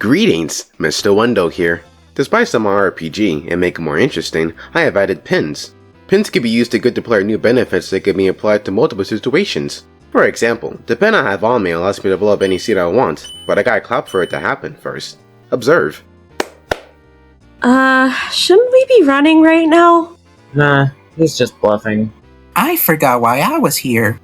Greetings, Mr. Wendo here. To spice up my RPG and make it more interesting, I have added pins. Pins can be used to give the player new benefits that can be applied to multiple situations. For example, the pin I have on me allows me to develop any seed I want, but I gotta clap for it to happen first. Observe. Shouldn't we be running right now? Nah, he's just bluffing. I forgot why I was here.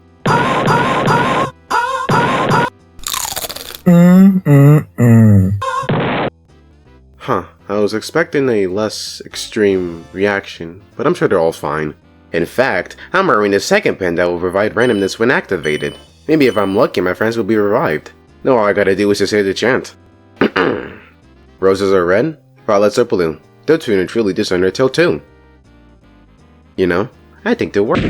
Huh, I was expecting a less extreme reaction, but I'm sure they're all fine. In fact, I'm wearing the second pin that will provide randomness when activated. Maybe if I'm lucky, my friends will be revived. Now all I gotta do is to say the chant. Roses are red, violets are blue. They'll turn and truly this Undertale too. You know, I think they'll work.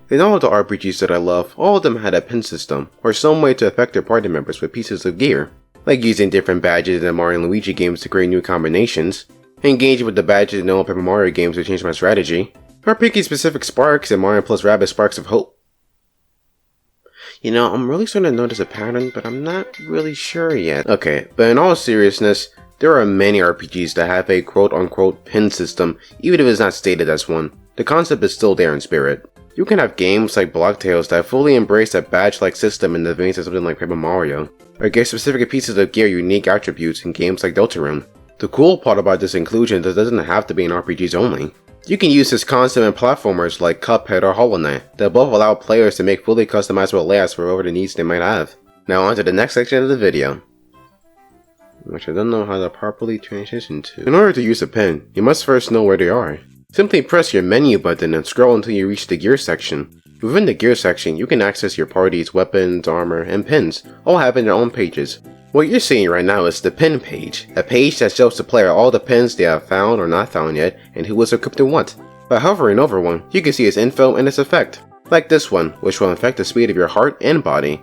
In all of the RPGs that I love, all of them had a pin system, or some way to affect their party members with pieces of gear, like using different badges in Mario and Luigi games to create new combinations, engaging with the badges in all Paper Mario games to change my strategy, or picking specific sparks in Mario plus Rabbids Sparks of Hope. You know, I'm really starting to notice a pattern, but I'm not really sure yet. Okay, but in all seriousness, there are many RPGs that have a quote-unquote pin system, even if it's not stated as one. The concept is still there in spirit. You can have games like Block Tales that fully embrace a badge-like system in the veins of something like Paper Mario, or give specific pieces of gear unique attributes in games like Deltarune. The cool part about this inclusion is it doesn't have to be in RPGs only. You can use this concept in platformers like Cuphead or Hollow Knight that both allow players to make fully customizable layouts for whatever the needs they might have. Now on to the next section of the video, which I don't know how to properly transition to. In order to use a pin, you must first know where they are. Simply press your menu button and scroll until you reach the gear section. Within the gear section, you can access your party's weapons, armor, and pins, all having their own pages. What you're seeing right now is the pin page, a page that shows the player all the pins they have found or not found yet, and who was equipped in what. By hovering over one, you can see its info and its effect, like this one, which will affect the speed of your heart and body.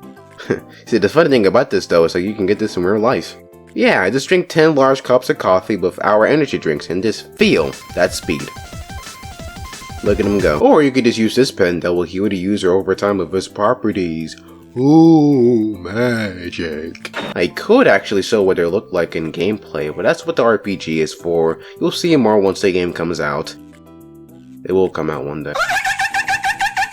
See, the funny thing about this though is that you can get this in real life. Yeah, just drink 10 large cups of coffee with our energy drinks and just feel that speed. Look at him go. Or you could just use this pen that will heal the user over time with its properties. Ooh, magic. I could actually show what they look like in gameplay, but that's what the RPG is for. You'll see more once the game comes out. It will come out one day.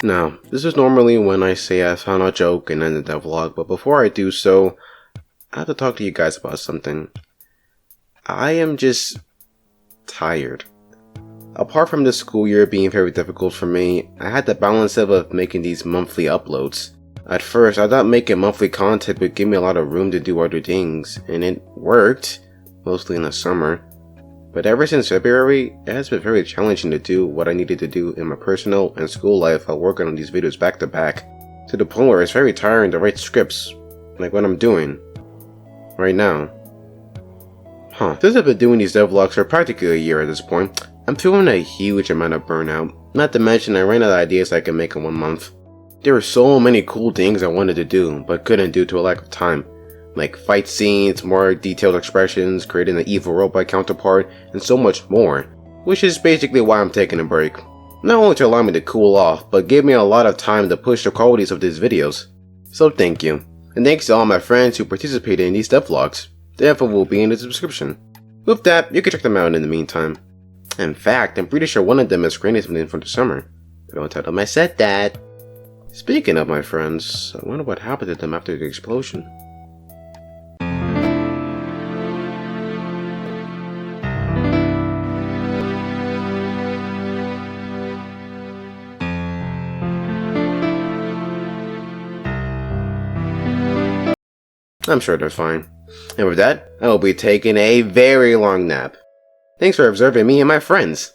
Now, this is normally when I say I found a joke and end the devlog, but before I do so, I have to talk to you guys about something. I am just tired. Apart from this school year being very difficult for me, I had the balance of making these monthly uploads. At first, I thought making monthly content would give me a lot of room to do other things, and it worked, mostly in the summer. But ever since February, it has been very challenging to do what I needed to do in my personal and school life while working on these videos back to back, to the point where it's very tiring to write scripts, like what I'm doing right now. Since I've been doing these devlogs for practically a year at this point, I'm feeling a huge amount of burnout, not to mention I ran out of ideas I could make in 1 month. There were so many cool things I wanted to do, but couldn't due to a lack of time, like fight scenes, more detailed expressions, creating an evil robot counterpart, and so much more, which is basically why I'm taking a break. Not only to allow me to cool off, but give me a lot of time to push the qualities of these videos. So thank you, and thanks to all my friends who participated in these devlogs. The info will be in the description. With that, you can check them out in the meantime. In fact, I'm pretty sure one of them is creating something for the summer, but don't tell them I said that. Speaking of my friends, I wonder what happened to them after the explosion. I'm sure they're fine. And with that, I will be taking a very long nap. Thanks for observing me and my friends.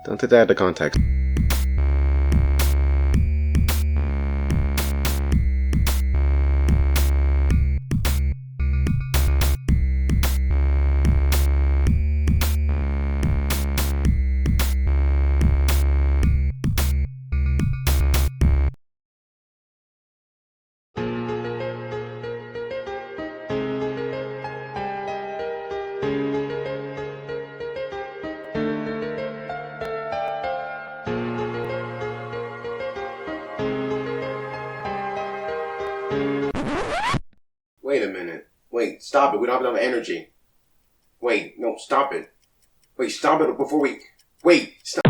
Don't take that out of context. Wait a minute. Wait, stop it. We don't have enough energy. Wait, no, stop it. Wait, stop it before we... Wait, stop.